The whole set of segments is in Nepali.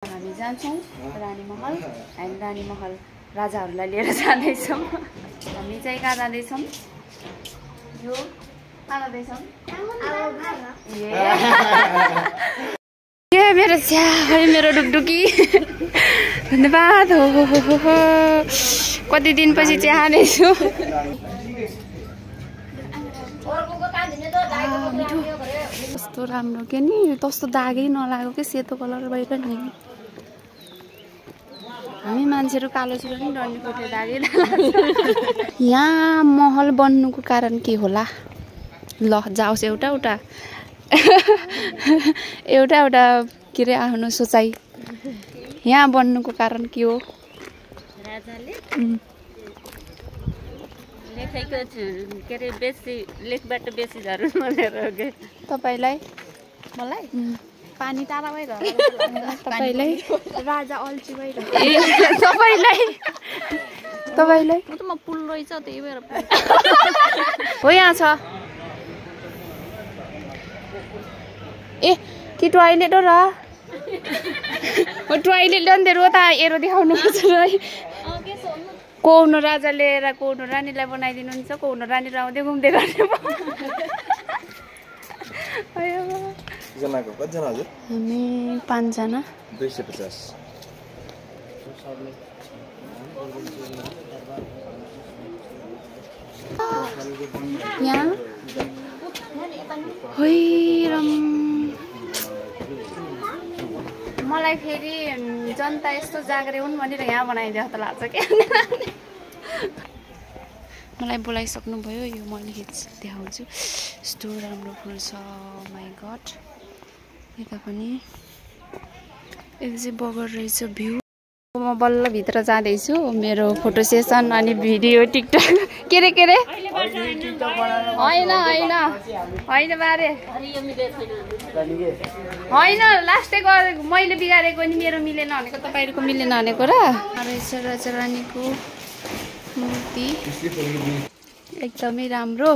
हामी जान्छौँ रानी महल हामी रानी महल राजाहरूलाई लिएर जाँदैछौँ। हामी चाहिँ कहाँ जाँदैछौँ? यो कहाँ जाँदैछौँ? ए मेरो छ्या मेरो डुकडुकी धन्यवाद हो कति दिनपछि चाहिँ खाँदैछु। कस्तो राम्रो के नि तस्तो दागै नलागो के सेतो कलर भएर नि हामी मान्छेहरू कालो छिरो नि डन्डी कोठे दागै लाग्छ। यहाँ महल बन्नुको कारण के होला? ल जाओस् एउटा एउटा एउटा एउटा के अरे आफ्नो सोचाइ यहाँ बन्नुको कारण के हो? राजाले लेखेको के अरे बेसी लेखबाट बेसी झर्नु भनेर हो के तपाईलाई मलाई पानी टाढा भइरह्यो तपाईलाई राजा अल्छी भइरह्यो तपाईलाई म त म पुल रहेछ त्यही भएर हो यहाँ छ ए कि टोयलेट हो र टोयलेट लन्देर हो त एरो देखाउनु पर्छ र कौनो राजा लिएर कौनो रानीलाई बनाइदिनुहुन्छ कौनो रानी आउँदै घुम्दै गर्ने जनाको कति जना हजुर? हामी 5 जना 250 यहाँ होइरम मलाई फेरि जनता यस्तो जागरे हुन् भनेर यहाँ बनाइदियो त लाग्छ के मलाई बोलाइसक्नु भयो यो मैले देखाउँछु यस्तो राम्रो फुल छ माई गड यता पनि यता चाहिँ बगर रहेछ भ्यू म बल्ल भित्र जाँदैछु मेरो फोटो सेसन अनि भिडियो टिकटक के रे होइन होइन होइन बारे होइन लास्टै गरेको मैले बिगारेको नि मेरो मिलेन भनेको तपाईँहरूको मिलेन भनेको र रहेछ राजा रानीको मूर्ति एकदमै राम्रो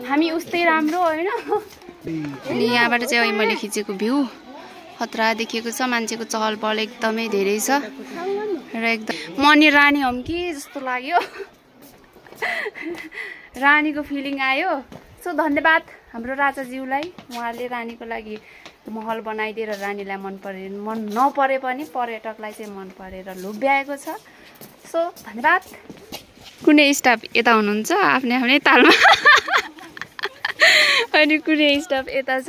हामी उस्तै राम्रो होइन अनि यहाँबाट चाहिँ अहिले मैले खिचेको भ्यू खतरा देखिएको छ मान्छेको चहल पहल एकदमै धेरै छ र एकदम म नि रानी हौँ कि जस्तो लाग्यो रानीको फिलिङ आयो सो धन्यवाद हाम्रो राजाज्यूलाई उहाँले रानीको लागि महल बनाइदिएर रानीलाई मन नपरे पनि पर्यटकलाई चाहिँ मन परेर लोभ्याएको छ सो धन्यवाद। कुनै स्टाफ यता हुनुहुन्छ आफ्नै आफ्नै तालमा अनि कुनै स्टाफ यता छ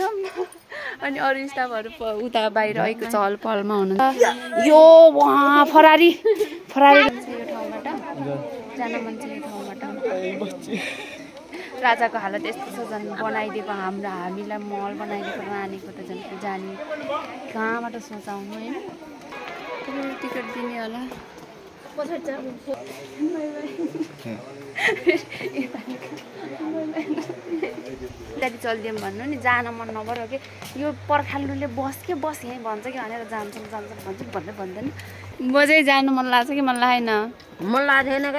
अनि अरू स्टाफहरू उता बाहिर आएको चहल पहलमा हुनुहुन्छ। यो वहाँ फरारी यो ठाउँबाट जान मन छ यो ठाउँबाट राजाको हालत यस्तो छ झन् बनाइदिएको हामीलाई महल बनाइदिएको रानीको त झन् जाने कहाँबाट सोचाउनु होइन टिकट दिने होला गाडी चलिदिउँ भन्नु नि जान मन नपऱ्यो कि यो पर्खालुले बस यहीँ भन्छ कि भनेर जान्छौँ भन्छु भन्दैन म चाहिँ जानु मन लाग्छ कि मन लागेन मन लाग्दैन अब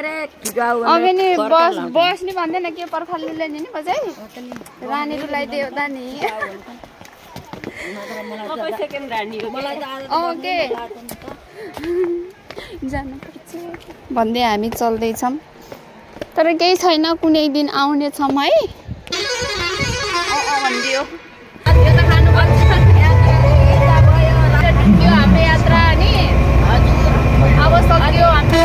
नि बस नि भन्दैन के पर्खालुले नि बजै रानीको लगाइदियो त नि के जानुपर्छ भन्दै हामी चल्दैछौँ तर केही छैन कुनै दिन आउनेछौँ है भनिदियो यो त खानुपर्छ यो हाम्रो यात्रा नि अब सक्यो हाम्रो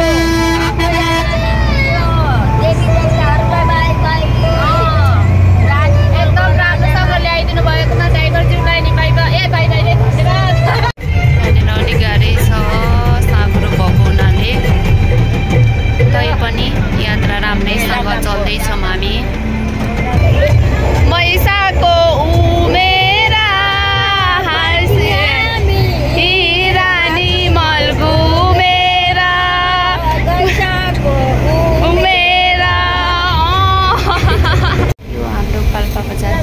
एकदम राम्रोसँग ल्याइदिनु भएको छ ड्राइभरज्यूलाई नि बाई यहाँनिर अलिक गाह्रै छ साँघुरो भएको हुनाले तैपनि यात्रा राम्रैसँग चल्दैछौँ हामी। मैसाको उमेरा रानी मल घुमेरा उमेरा यो हाम्रो पाल्पा बजार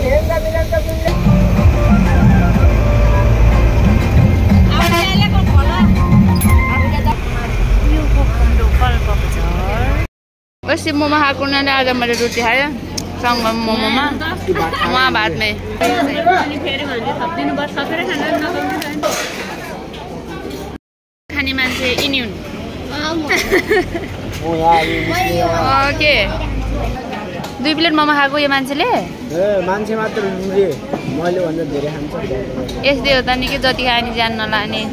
पश्चिम मोमा खाएको उनीहरूले आज मैले रोटी खाएँ सँग मोमोमा वहाँ भात में खाने मान्छे इन्युन ओके 2 प्लेट मोमो खाएको यो मान्छेले मान्छे मात्र रुले मैले भन्दा धेरै खान्छ यस्तै हो त नि के जति खाए नि जान नलाने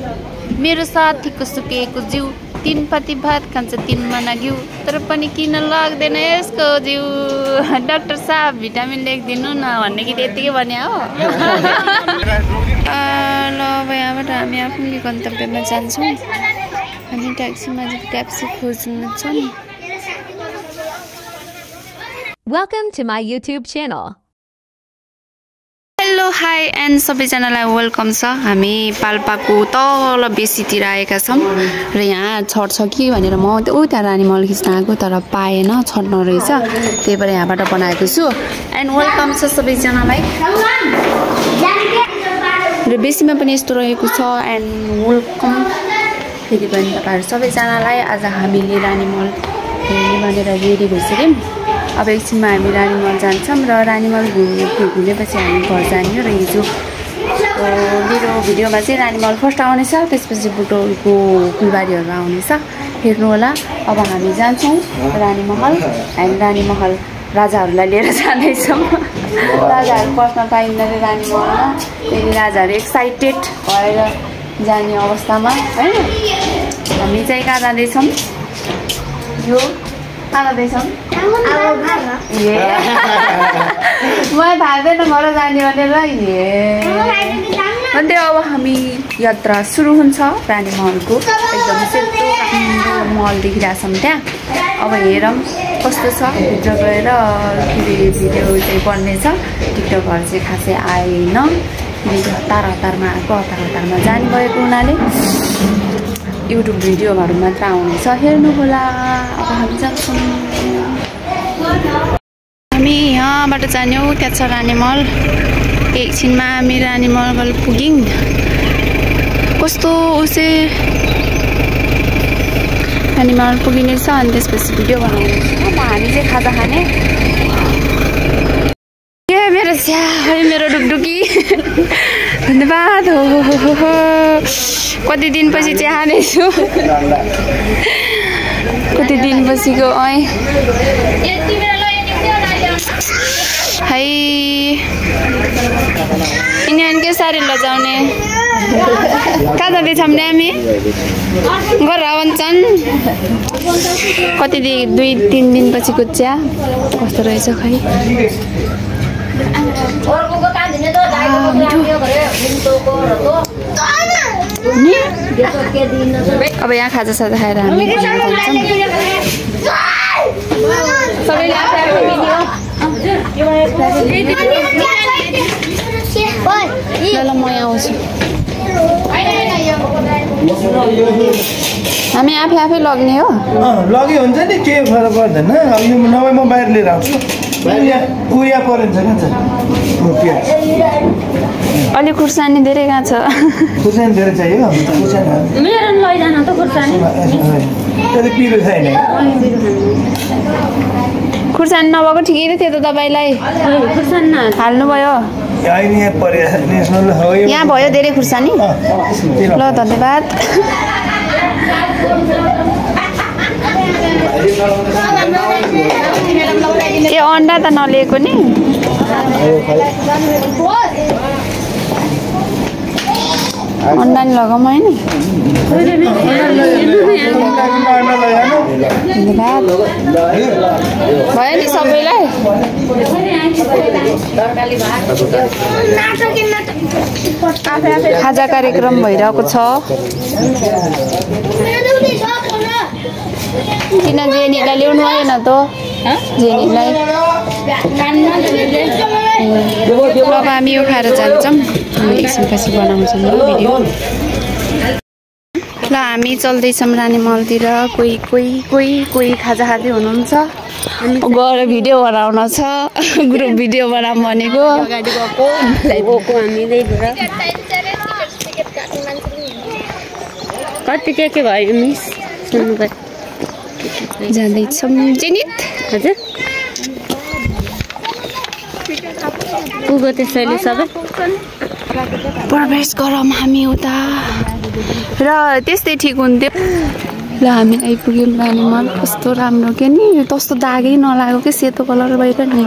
मेरो साथीको सुकेको जिउ 3 पति भात खान्छ 3 मना घिउ तर पनि किन लाग्दैन यसको जिउ डाक्टर साहब भिटामिन लेखिदिनु न भन्ने कि त्यतिकै भने हो ल अब यहाँबाट हामी आफ्नो गन्तव्यमा जान्छौँ अनि ट्याक्सीमा ट्याक्सी खोज्नु छ नि Welcome to my YouTube channel. Hello hi and सबैजनालाई वेलकम छ हामी पाल्पाको तल बेसीतिर आएका छौँ र यहाँ छट छ कि भनेर म उता रानीमहल खिच्न आएको तर पाएन छट नरहेछ त्यही भएर यहाँबाट बनाएको छु एन्ड वेलकम छ सबैजनालाई र बेसीमा पनि यस्तो रहेको छ एन्ड वेलकम फेरि पनि तपाईँहरू सबैजनालाई आज हामीले रानीमहल हेर्ने भनेर रेडी भइसक्यौँ अब एकछिनमा हामी रानीमहल जान्छौँ र रानीमहल घुमेपछि हामी घर जाने हो र हिजो मेरो भिडियोमा चाहिँ रानीमहल फर्स्ट आउनेछ त्यसपछि बुटोलको फुलबारीहरू आउनेछ हेर्नु होला अब हामी जान्छौँ रानीमहल एन्ड रानीमहल राजाहरूलाई लिएर जाँदैछौँ राजाहरू बस्न पाइन्न रे रानीमहलमा फेरि राजाहरू एक्साइटेड भएर जाने अवस्थामा है हामी चाहिँ कहाँ जाँदैछौँ यो कहाँ जाँदैछौँ मलाई थाहा छैन घर जाने भनेर अन्त अब हामी यात्रा सुरु हुन्छ रानीमहलको एकदम सेतो राम्रो महल देखिरहेको छौँ त्यहाँ अब हेरौँ कस्तो छ भित्र गएर के भिडियो चाहिँ बन्नेछ टिकटकहरू चाहिँ खासै आएन किनकि हतारमा आएको हतारमा जाने भएको हुनाले युट्युब भिडियोहरू मात्र आउनेछ हेर्नु होला अब हामी जान्छौँ हामी यहाँबाट जाने हो त्यहाँ छ रानीमहल एकछिनमा हामी रानीमहल पुग्यौँ कस्तो उसै रानीमहल पुगिनेछ अनि त्यसपछि भिडियो बनाउने हामी चाहिँ खाजा खाने मेरो स्या मेरो डुकडुकी धन्यवाद हो कति दिनपछि चाहिँ खानेछु कति दिनपछिको है यिनीहरूकै साडी लजाउने कहाँ जाँदैछौँ नि हामी घर भन्छन् कति 2-3 दिनपछिको चिया कस्तो रहेछ खै अब यहाँ खाजा साजा खाएर हामी ल म यहाँ आउँछु हामी आफै लग्ने हो लगे हुन्छ नि के फरक पर्दैन अब यो नभए म बाहिर लिएर आउँछु उया परेन्छ कहाँ छ अलि खुर्सानी धेरै कहाँ छ खुर्सानी धेरै चाहियो मेरो लैजान त खुर्सानी त्यति पिरो छैन खुर्सानी नभएको ठिकै थियो त तपाईँलाई खुर्सानी हाल्नुभयो यहाँ भयो धेरै खुर्सानी ल धन्यवाद ए अन्डा त नलिएको नि अन्डा नि लगाऊँ होइन धन्यवाद भयो नि सबैलाई खाजा कार्यक्रम भइरहेको छ किन जेनीलाई ल्याउनु आएन त जेनीलाई अब हामी यो खाएर जान्छौँ हामी एकछिनपछि बनाउँछौँ भिडियो ल हामी चल्दैछौँ रानीमहलतिर कोही खाजा खाँदै हुनुहुन्छ गएर भिडियो बनाउन छ ग्रुप भिडियो बनाऊँ भनेको कति के भयो मिस जाँदैछौँ जेनित हजुर पुगो त्यसैले सबै प्रवेश गरौँ हामी उता र त्यस्तै ठिक हुन्थ्यो ल हामी आइपुग्यौँ रानीमहल कस्तो राम्रो के नि तस्तो दागै नलागो के सेतो कलर भएर नि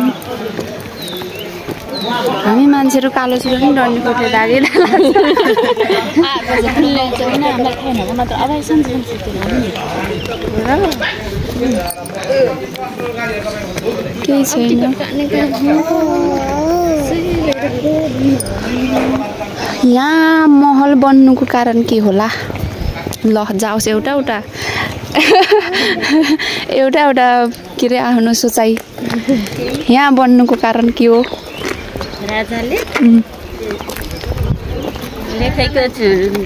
हामी मान्छेहरू कालो सुरु पनि डढ्ने कोठे दागै केही छैन यहाँ महल बन्नुको कारण के होला ल जाओस् एउटा के अरे आफ्नो सोचाइ यहाँ बन्नुको कारण के हो राजाले लेखेको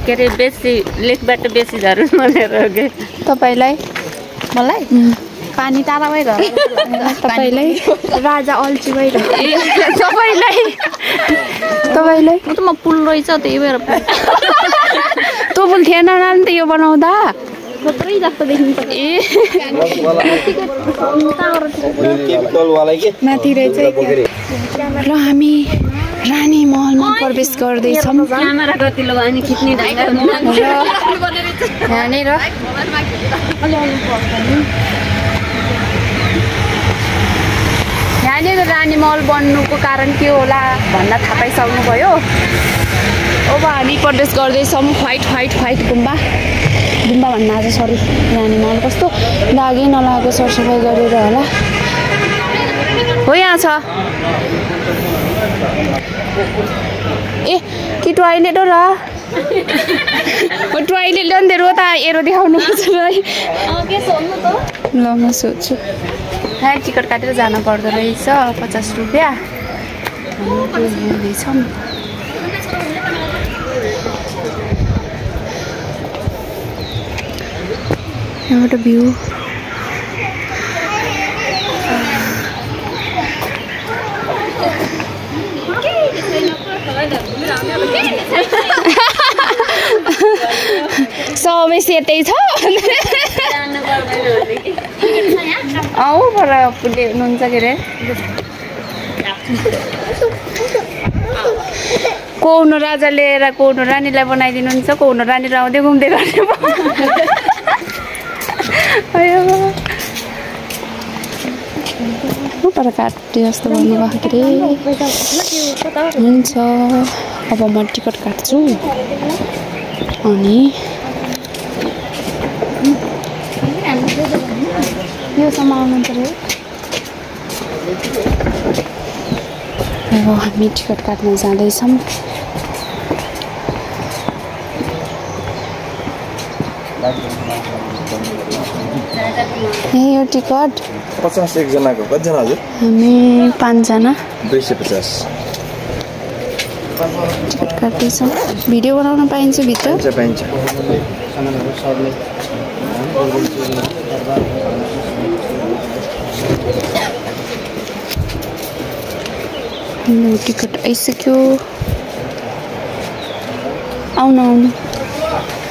के अरे बेसी लेखबाट बेसी झरुन् भनेर तपाईँलाई मलाई पानी टाढा भएर तपाईँलाई राजा अल्छी भएर तपाईँलाई म पुल रहेछ त्यही भएर तँ पुल थिएन नि त यो बनाउँदा थोत्रै जस्तो देखिन्छ माथि रहेछ र हामी रानी महलमा प्रवेश गर्दैछौँ क्यामेरा गतिलो भयो नि खिच्ने यहाँनिर यहाँनिर रानी महल बन्नुको कारण के होला भन्दा थाहा पाइसक्नुभयो अब हामी प्रवेश गर्दैछौँ व्हाइट गुम्बा भन्न आज सरी रानी महल कस्तो दागै नलागेको सरसफाइ गरेर होला हो यहाँ छ ए कि टोइलेट हो र टोइलेट हो नि त त एरो देखाउनु पर्छ ल म सोध्छु यहाँ टिकट काटेर जानु पर्दो रहेछ 50 रुपियाँ हेर्दैछौँ यहाँबाट भ्यू सबै सेतै छ पर हुनुहुन्छ के अरे कौनो राजा लिएर कौनो रानीलाई बनाइदिनुहुन्छ कौनो रानी आउँदै घुम्दै गर्ने पर काट्यो जस्तो भन्नुभएको के अरे हुन्छ अब म टिकट काट्छु अनि योसम्म आउनु पर्यो अब हामी टिकट काट्न जाँदैछौँ यो टिकट 50 एकजनाको कतिजना हजुर हामी 5 जना 250 टिकट काट्दैछौँ भिडियो बनाउन पाइन्छ भित्र पाइन्छ टिकट आइसक्यो आउनु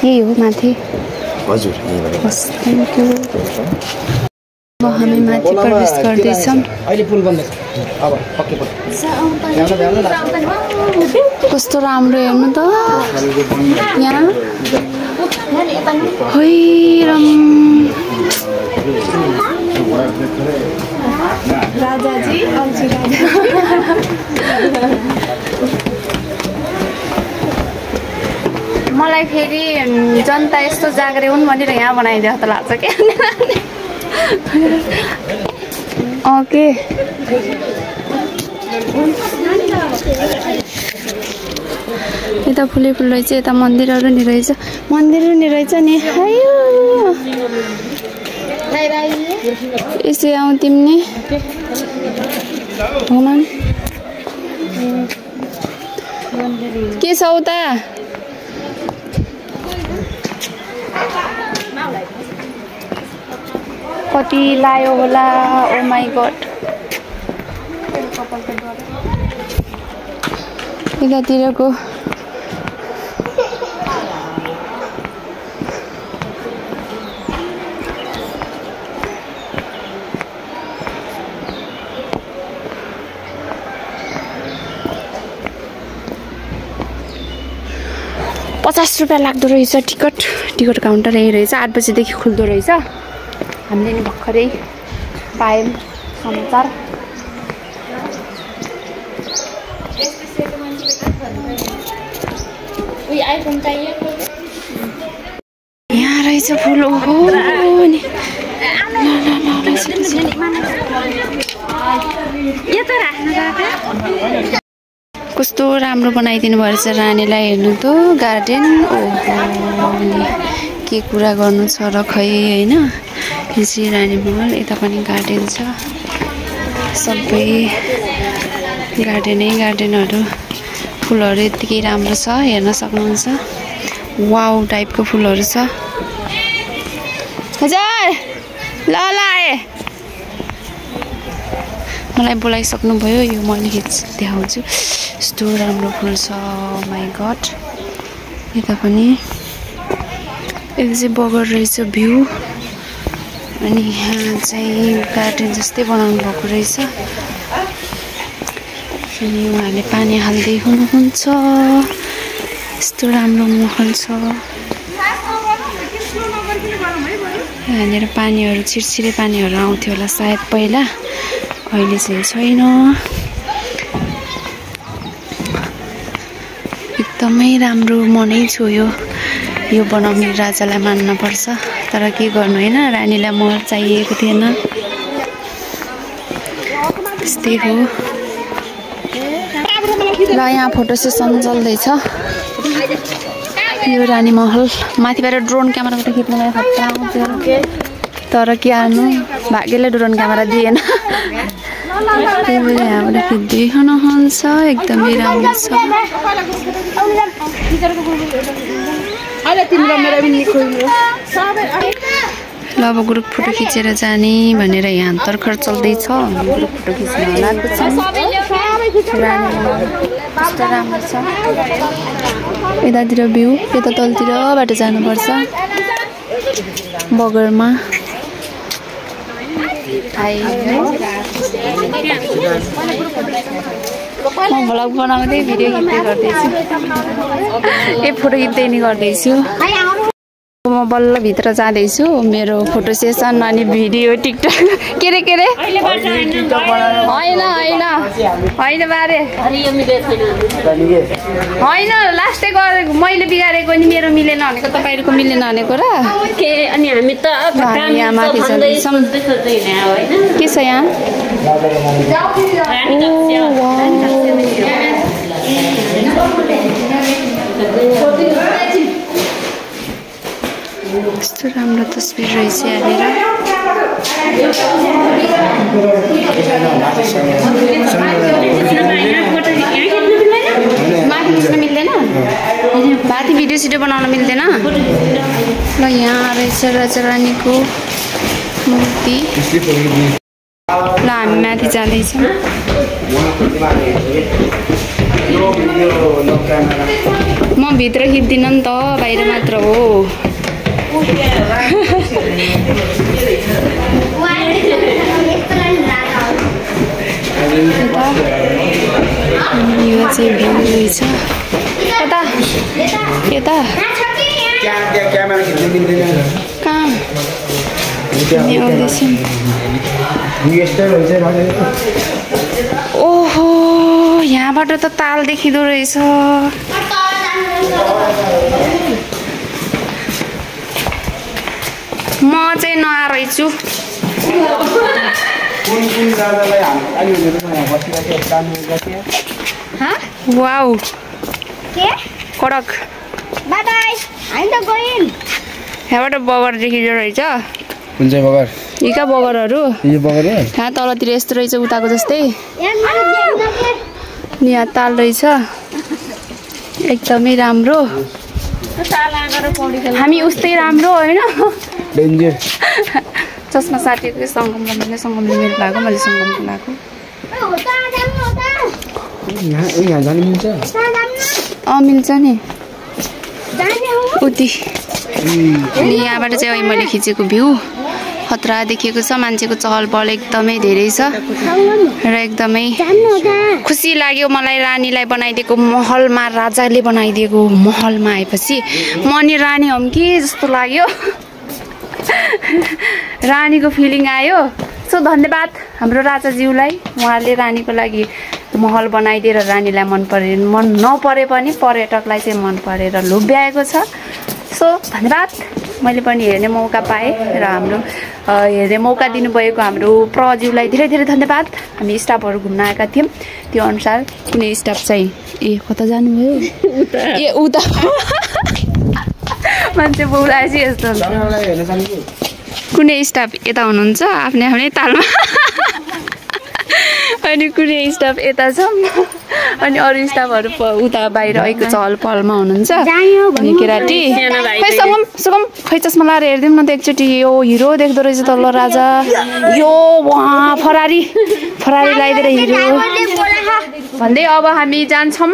यही हो माथि हजुर बस थ्याङ्क यू अब हामी माथि प्रवेश गर्दैछौँ कस्तो राम्रो हेर्नु त यहाँ राजाजी अल्छी राजा मलाई फेरि जनता यस्तो जागरे हुन् भनेर यहाँ बनाइदियो त लाग्छ क्या ओके यता फुलै फुल रहेछ यता मन्दिरहरू नि रहेछ नि यसै आउँ तिमी के छ उता कति लायो होला ओ माई गड यतातिरको 50 रुपियाँ लाग्दो रहेछ टिकट काउन्टर यही रहेछ। 8 बजेदेखि खुल्दो रहेछ। हामीले नि भर्खरै पायौँ समाचार। यहाँ रहेछ फुल। ओहो नि कस्तो राम्रो बनाइदिनु भएछ रानीलाई। हेर्नु त गार्डन। ओहो के कुरा गर्नु छ र खै होइन। यो चाहिँ रानी महल। यता पनि गार्डन छ। सबै गार्डनहरू फुलहरू यतिकै राम्रो छ। हेर्न सक्नुहुन्छ। वाउ टाइपको फुलहरू छ। हजुर ल आए मलाई बोलाइसक्नुभयो। यो मैले देखाउँछु। यस्तो राम्रो फुल छ। My god. यता पनि यता चाहिँ बगर रहेछ भ्यू। अनि यहाँ चाहिँ गार्डन जस्तै बनाउनु भएको रहेछ। अनि उहाँले पानी हाल्दै हुनुहुन्छ। यस्तो राम्रो महल छ। यहाँनिर पानीहरू छिरछिरे पानीहरू आउँथ्यो होला सायद पहिला। अहिले चाहिँ छैन। एकदमै राम्रो मनै छोयो। यो बनाउने राजालाई मान्न पर्छ। तर के गर्नु होइन रानीलाई महल चाहिएको थिएन। त्यस्तै हो। ल यहाँ फोटो सेसन चल्दैछ। यो रानी महल माथिबाट ड्रोन क्यामेराबाट खिच्नुलाई खतरा आउँथ्यो। तर के हाल्नु भाग्यले ड्रोन क्यामेरा दिएन। त्यही भएर यहाँबाट खिच्दै हुनुहुन्छ। एकदमै राम्रो छ। ल अब ग्रुप फोटो खिचेर जाने भनेर यहाँ तर्खर चल्दैछ। ग्रुप फोटो खिच्न लागेको छ। कस्तो राम्रो छ। यतातिर भ्यू। यता तलतिरबाट जानुपर्छ बगरमा। म भ्लग बनाउँदै भिडियो खिच्दै गर्दैछु। फोटो खिच्दै नि गर्दैछु। म बल्ल भित्र जाँदैछु। मेरो फोटो सेसन अनि भिडियो टिकटक के रे होइन बारे होइन लास्टै गरेको मैले बिगारेको नि मेरो मिलेन भनेको तपाईँहरूको मिलेन भनेको र अनि हामी त यहाँ माथि जाँदैछौँ। के छ यहाँ यस्तो राम्रो तस्बिर रहेछ यहाँनिर। माथि खिच्न मिल्दैन। माथि भिडियो सिडियो बनाउन मिल्दैन। ल यहाँ रहेछ राजा रानीको मूर्ति। ल हामी माथि जाँदैछौँ। म भित्र खिच्दिनँ नि त बाहिर मात्र हो। यो चाहिँ भ्यू रहेछ। यता कहाँ ओहो यहाँबाट त ताल देखिँदो रहेछ। म चाहिँ नआएछु। वाउ कडक। यहाँबाट बगर देखिँदो रहेछ। कुन चाहिँ बगर? यी का बगरहरू यहाँ तलतिर यस्तो रहेछ उताको जस्तै। यहाँ ताल रहेछ एकदमै राम्रो। हामी उस्तै राम्रो होइन। चस्मा साथीको सङ्गमले मेरो भएको मैले सङ्गमको लगाएको। मिल्छ नि उति। अनि यहाँबाट चाहिँ मैले खिचेको भ्यू खतरा देखिएको छ मान्छेको चहल पहल एकदमै धेरै छ र एकदमै खुसी लाग्यो मलाई रानीलाई बनाइदिएको महलमा राजाले बनाइदिएको महलमा आएपछि म नि रानी हौँ कि जस्तो लाग्यो रानीको फिलिङ आयो सो धन्यवाद हाम्रो राजाज्यूलाई उहाँले रानीको लागि महल बनाइदिएर रानीलाई मन नपरे पनि पर्यटकलाई चाहिँ मन परेर लोभ्याएको छ सो धन्यवाद मैले पनि हेर्ने मौका पाएँ र हाम्रो हेर्ने मौका दिनुभएको हाम्रो प्रज्यूलाई धेरै धेरै धन्यवाद हामी स्टाफहरू घुम्न आएका थियौँ त्यो अनुसार कुनै स्टाफ चाहिँ कता जानुभयो ए उता मान्छे बोलाएपछि यस्तो कुनै स्टाफ यता हुनुहुन्छ आफ्नै आफ्नै तालमा अनि कुनै स्टाफ यता छ अनि अरू स्टाफहरू उता बाहिर अहिलेको चहल पहलमा हुनुहुन्छ अनि केराटी खै सुगम खै चस्मा लाएर हेरिदिउँ न त एकचोटि यो हिरो देख्दो रहेछ तल्लो राजा यो वहाँ फरारी लगाइदिएर हिरो भन्दै अब हामी जान्छौँ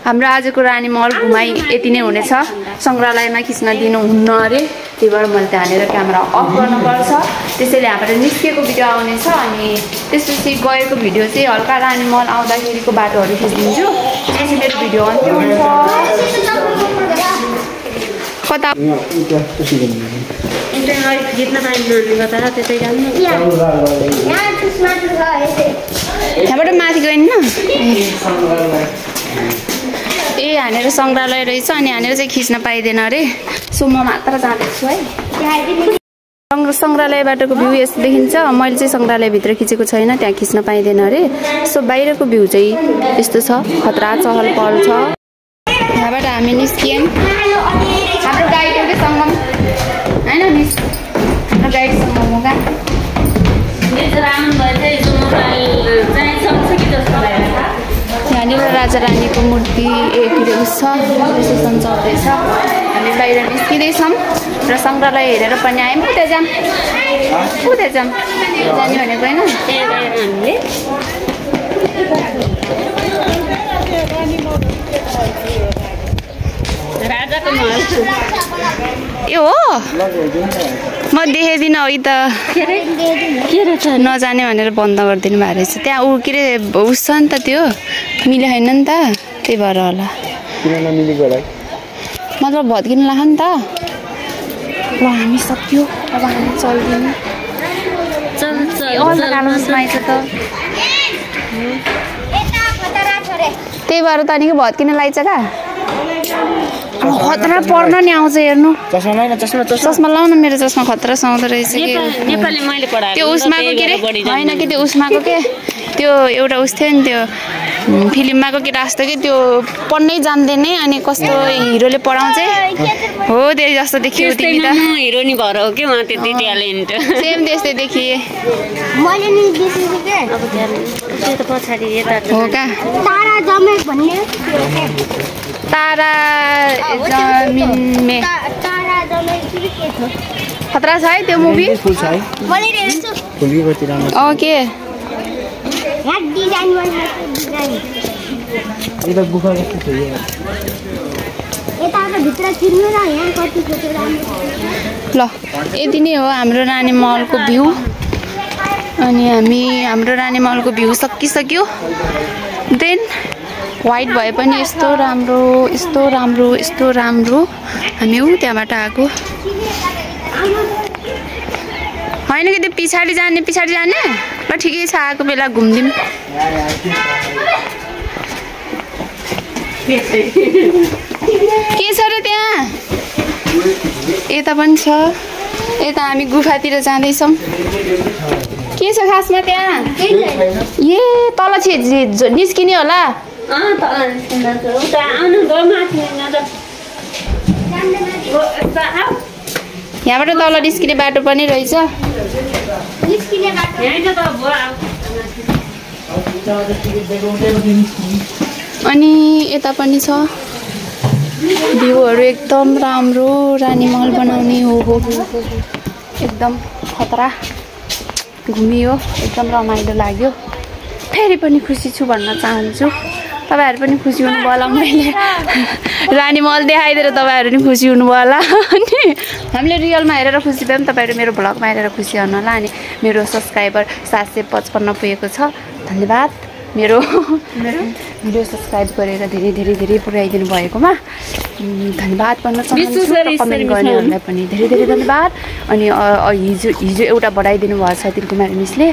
हाम्रो आजको रानी महल घुमाइ यति नै हुनेछ सङ्ग्रहालयमा खिच्न दिनुहुन्न अरे त्यही भएर मैले त्यहाँनिर क्यामेरा अफ गर्नुपर्छ त्यसैले हाम्रो निस्किएको भिडियो आउनेछ अनि त्यसपछि गएको भिडियो चाहिँ हल्का रानी महल आउँदाखेरिको बाटोहरू खिचिदिन्छु त्यसपछि मेरो भिडियो अन्त्य हुन्छ कता यहाँबाट माथि गएन ए यहाँनिर सङ्ग्रहालय रहेछ अनि यहाँनिर चाहिँ खिच्न पाइँदैन अरे सो म मात्र जाँदैछु है सङ्ग्रहालय बाटोको भ्यू यस्तो देखिन्छ मैले चाहिँ सङ्ग्रहालयभित्र खिचेको छैन त्यहाँ खिच्न पाइँदैन अरे सो बाहिरको भ्यू चाहिँ यस्तो छ खतरा चहल पहल छ यहाँबाट हामी निस्कियौँ हाम्रो गाइड एउटै सङ्गम होइन मिस हाम्रो गाइड सङ्गम हो यहाँनिर राजा रानीको मूर्ति एक छ रिसेप्सन चल्दैछ हामी बाहिर निस्किँदैछौँ र सङ्ग्रहालय हेरेर पनि आयौँ उता जाऊँ जाने भनेको होइन ए हो म देखाइदिनँ है त नजाने भनेर बन्द गरिदिनु भएको रहेछ त्यहाँ के अरे उस छ नि त त्यो मिले छैन नि त त्यही भएर होला मतलब भत्किनु लाग्यो नि त ल हामी सक्यो अब हामी चल्दिनु त्यही भएर तनिको भत्किन लाग्छ क्या खतरा पर्न नि आउँछ हेर्नु चस्मा लाउन मेरो चस्मा खतरा सुहाउँदो रहेछ त्यो उसमाको के अरे होइन कि त्यो उसमाको के त्यो एउटा उस थियो नि त्यो फिल्ममाको केटा जस्तो कि त्यो पढ्नै जान्दैन अनि कस्तो हिरोले पढाउँछ हो त्यही जस्तो देखियो तिमी त हिरो नि भएर हो कि उहाँ त्यति ट्यालेन्ट सेम त्यस्तै देखिए हो का तारा जमिन में खतरा छ है त्यो मुभी ओके ल यति नै हो हाम्रो रानी महलको भ्यू अनि हाम्रो रानी महलको भ्यू सकिसक्यो देन व्हाइट भए पनि यस्तो राम्रो हामी त्यहाँबाट आएको होइन कि त्यो पछाडि जाने ल ठिकै छ आएको बेला घुम्दिउँ के छ र त्यहाँ यता पनि छ यता हामी गुफातिर जाँदैछौँ के छ खासमा त्यहाँ ए तल निस्किने होला यहाँबाट तल निस्किने बाटो पनि रहेछ अनि यता पनि छ भ्यूहरू एकदम राम्रो रानी महल बनाउने हो एकदम खतरा घुमियो एकदम रमाइलो लाग्यो फेरि पनि खुसी छु भन्न चाहन्छु तपाईँहरू पनि खुसी हुनुभयो होला मैले रानी महल देखाइदिएर तपाईँहरू पनि खुसी हुनुभयो होला अनि हामीले रियलमा हेरेर खुसी भए पनि तपाईँहरू मेरो भ्लगमा हेरेर खुसी हुनु होला अनि मेरो सब्सक्राइबर 755 पुगेको छ धन्यवाद मेरो भिडियो सब्सक्राइब गरेर धेरै धेरै धेरै पुर्याइदिनु भएकोमा धन्यवाद भन्न चाहन्छु कमेन्ट गर्नेहरूलाई पनि धेरै धेरै धन्यवाद अनि हिजो एउटा बढाइदिनु भएको छ तिलकुमारी मिसले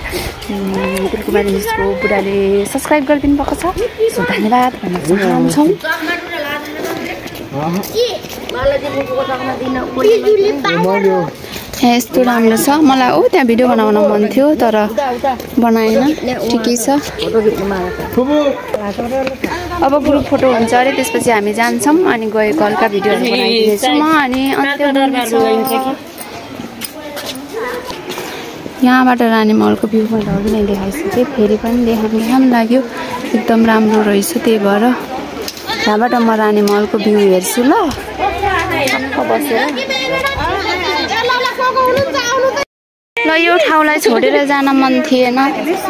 तिलकुमारी मिसको बुढाले सब्सक्राइब गरिदिनु भएको छ सो धन्यवाद भन्न चाहन्छौँ यस्तो राम्रो छ मलाई त्यहाँ भिडियो बनाउन मन थियो तर बनाएन ठिकै छ अब ग्रुप फोटो हुन्छ अरे त्यसपछि हामी जान्छौँ अनि गएको हल्का भिडियोहरू बनाइदिनेछु म अनि यहाँबाट रानी महलको भ्यू मैले अघि नै देखाइसकेँ फेरि पनि देखाउन लाग्यो एकदम राम्रो रहेछ त्यही भएर यहाँबाट म रानी महलको भ्यू हेर्छु ल बसेर ल यो ठाउँलाई छोडेर जान मन थिएन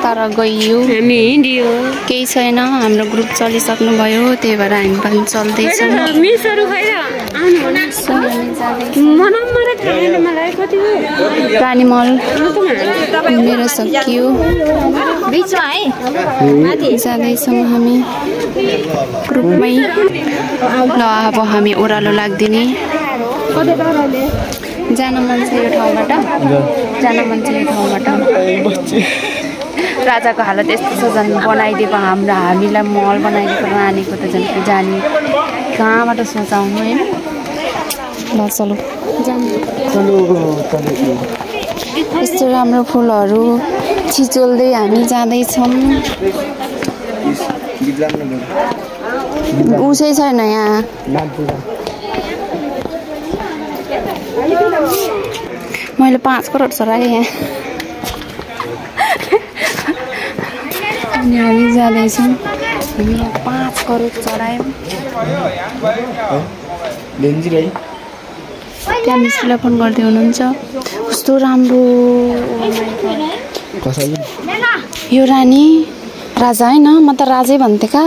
तर गइयो हामी हिँडियो केही छैन हाम्रो ग्रुप चलिसक्नु भयो त्यही भएर हामी पनि चल्दैछौँ रानी महल मेरो सकियो जाँदैछौँ हामी ग्रुपमै ल अब हामी ओह्रालो लाग्दिने जान मन छ यो ठाउँबाट राजाको हालत यस्तो छ झन् बनाइदिएको हामीलाई महल बनाइदिएको रानीको त झन् जाने कहाँबाट सोचाउनु होइन ल चलो यस्तो राम्रो फुलहरू छिचोल्दै हामी जाँदैछौँ उसै छैन यहाँ मैले 5 करोड चढाएँ यहाँ अनि हामी जाँदैछौँ हामीले 5 करोड चढायौँ त्यहाँ मिस्त्रीलाई फोन गर्दै हुनुहुन्छ कस्तो राम्रो यो रानी राजा होइन म त राजै भन्थेँ का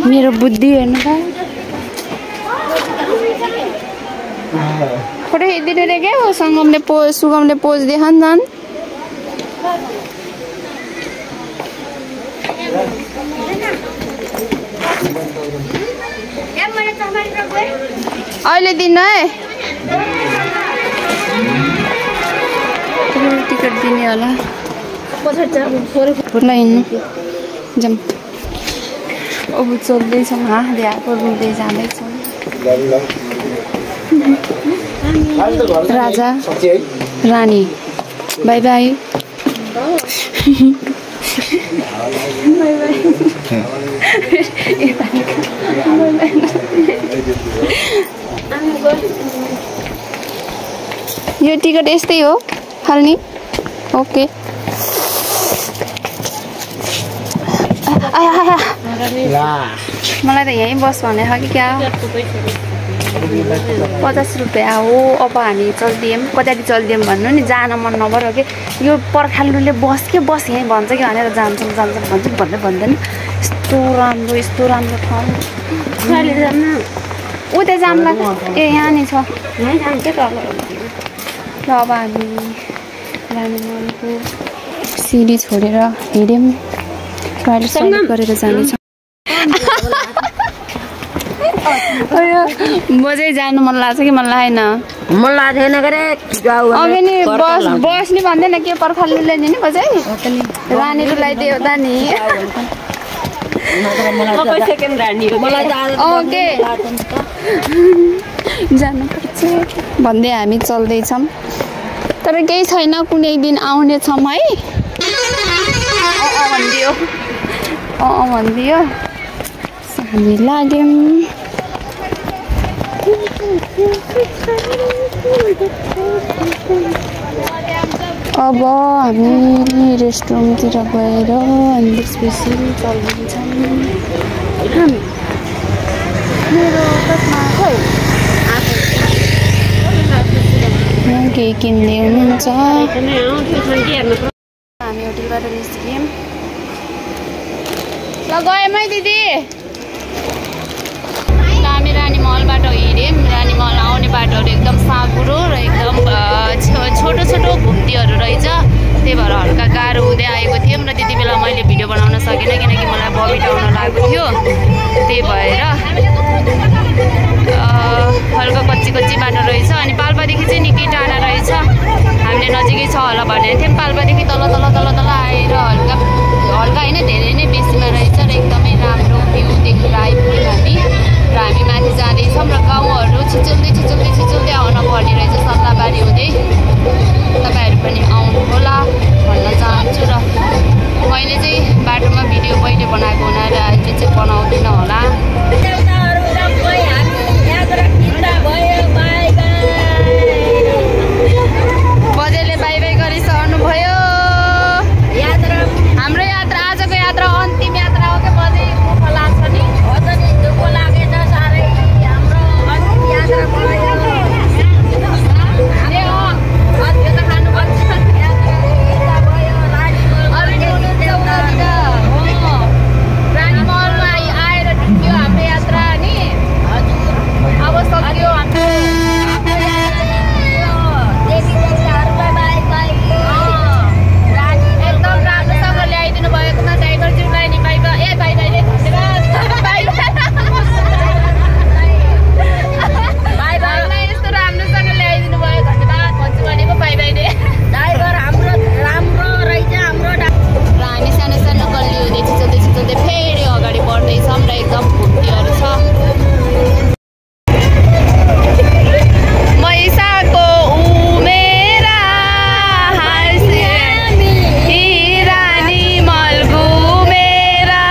मेरो बुद्धि हेर्नु त फोटो खिचिदिनु रे क्या सुगमले पोज देखान् झन् अहिले दिनु है टिकट दिने होला फुट्ला हिँड्नु जाउँ अब चल्दैछौँ हाँध्याएको रुँदै जाँदैछौँ राजा रानी बाई बाई यो टिकट यस्तै हो फाल्ने ओके मलाई त यहीँ बस भने कि क्या 50 रुपियाँ हो अब हामी चल्दियौँ कताति चल्दियौँ भन्नु नि जान मन नभएर कि यो पर्खालुले बस यहीँ भन्छ कि भनेर जान्छौँ भन्छ भन्दैन यस्तो राम्रो ठाउँ उतै जाम्ला ए यहाँ नि छ ल अब हामी रानी महलको सिडी छोडेर हिँड्यौँ टोयलेट गरेर जानेछौँ म चाहिँ जानु मन लाग्छ कि मन लागेन मन लागेन अघि नि बस नि भन्दैन के पर्खालले ल्याइदिने नि बजै रानीको ल्याइदियो त नि ओके जानुपर्छ भन्दै हामी चल्दैछौँ तर केही छैन कुनै दिन आउनेछौँ है भनिदियो हामी लाग्यौँ अब हामी रेस्टरुमतिर गएर अनि त्यसपछि चल्दिन्छौँ मेरो कसमा खोइ केही किन्दै हुनुहुन्छ हामी होटेलबाट निस्क्यौँ ल गयौँ है दिदी रानी महलबाट हिँड्यौँ। रानी महल आउने बाटोहरू एकदम साँघुरो र एकदम छोटो छोटो घुम्तीहरू रहेछ। त्यही भएर हल्का गाह्रो हुँदै आएको थियौँ र त्यति बेला मैले भिडियो बनाउन सकिनँ किनकि मलाई बबिट आउन लागेको थियो। त्यही भएर हल्का कच्ची कच्ची बाटो रहेछ। अनि पाल्पादेखि चाहिँ निकै टाढा रहेछ। हामीले नजिकै छ होला भनेको थियौँ। पाल्पादेखि तल तल तल तल आएर हल्का हल्का होइन धेरै नै बेसीमा रहेछ र एकदमै राम्रो भ्यू देखेर आइपुग्यौँ हामी। र हामी माथि जाँदैछौँ र गाउँहरू छिचुल्दै आउन पर्ने रहेछ सल्लाहबारी हुँदै। तपाईँहरू पनि आउनु होला भन्न चाहन्छु। र मैले चाहिँ बाटोमा भिडियो पहिले बनाएको हुनाले अहिले चाहिँ बनाउँदिनँ होला। बजेले बाई बाई गरिसक्नुभयो। हाम्रो यात्रा आजको यात्रा अन्तिम यात्रा हो क्या बजे? दुःख लाग्छ नि? हो त नि, दुःख लागेछ साह्रै। हाम्रो अन्तिम यात्रा भयो। रानी महलमा आएर टिक्यो हाम्रो यात्रा नि। अब सक्यो हाम्रो एकदम राम्रोसँग ल्याइदिनु भएकोमा ड्राइभरज्यूलाई नि बाई बाई। ए बाई बाईले बाई बाईलाई यस्तो राम्रोसँग ल्याइदिनु भयो धन्यवाद भन्छु भनेको बाई बाईले। ड्राइभर हाम्रो राम्रो रहेछ हाम्रो। र हामी सानो सानो गल्ली हुँदै छिचल्दै फेरि अगाडि बढ्दैछौँ र एकदम घुम्तीहरू छ। मैसाको उमेरा रानी महल घुमेरा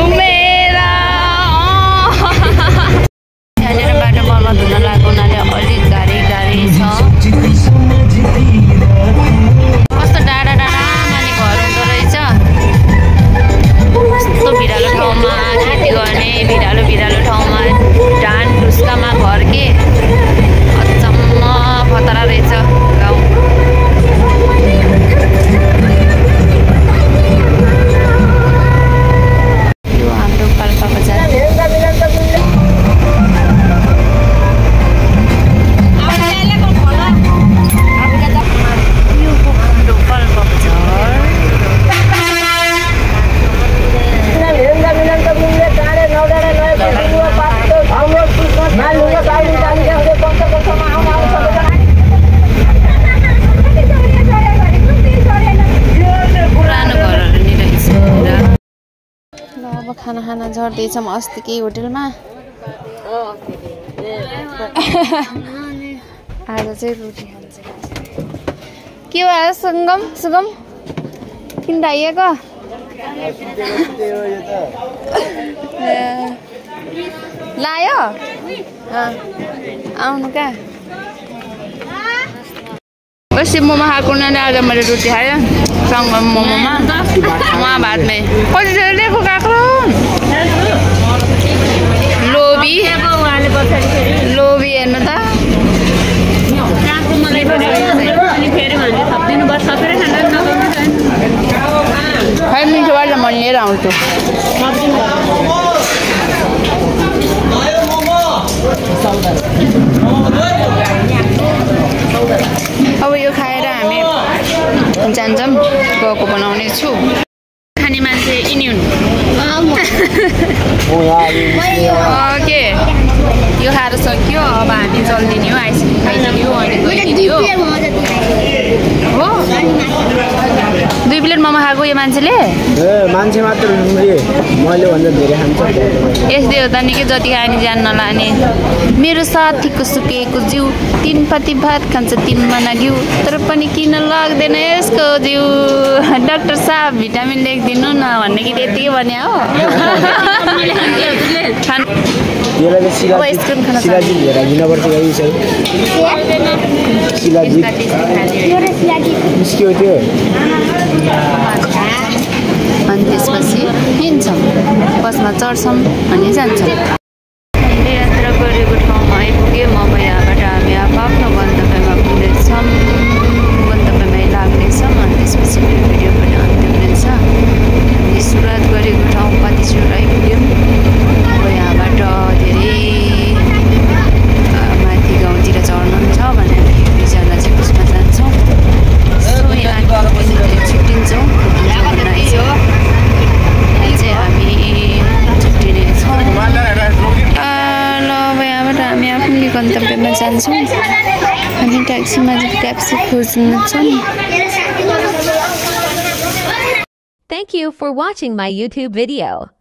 उमेरा। यहाँनिर बाटो बर्बाद हुन लागेको हुनाले अलिक गाह्रै छ। कस्तो डाँडा माने घर हुँदो रहेछ। कस्तो भिरालो ठाउँमा खेती गर्ने भिरालो ठाउँमा ढान ढुस्कामा घर के अचम्म खतरा रहेछ गाउँ। यो हाम्रो पाल्पा बजार। अब खाना झर्दैछौँ अस्तिकै होटेलमा। आज चाहिँ रोटी खान्छ। के भयो सुगम किन आइएको? लायो आउनु क्या? अस्ति मोमो खाएको हुनाले आज मैले रोटी खाएँ सङ्गम मोमोमा उहाँ भातमै। कतिजनाले खुकाएको लोभी हेर्नु त। खै मिठो भएर म लिएर आउँछु। अब यो खाएर हामी जान्छौँ। गएको बनाउने छु। खाने मान्छे यिनी हुन्। के यो खाएर सक्यो। अब हामी चल्दिने हो। आइसक्रिम खाइदियो अनि गइदियो हो। 2 प्लेट मोमो खाएको यो मान्छेले। मान्छे मात्र मैले भन्दा धेरै खान्छ। यस्तै हो त नि के जति खायो नि ज्यान नलाने। मेरो साथीको सुकेको जिउ 3 पाती भात खान्छ 3 मना घिउ तर पनि किन लाग्दैन यसको जिउ। डाक्टर साहब भिटामिन लेखिदिनु न भन्ने कि त्यतिकै भन्या हो। आइसक्रिम खान अनि त्यसपछि हिँड्छौँ बसमा चढ्छौँ अनि जान्छौँ। हामीले यात्रा गरेको ठाउँमा आइपुग्यौँ। अब यहाँबाट हामी आफ्नो गन्तव्यमा पुग्दैछौँ। गन्तव्यमै लाग्दैछौँ अनि त्यसपछि भिडियो पनि अन्त्य हुनेछ। हामीले सुरुवात गरेको ठाउँ 25 आइपुग्यौँ। गन्तव्यमा जान्छौँ हामी ट्याक्सीमा ट्याक्सी खोज्छौँ Thank you for watching my YouTube video.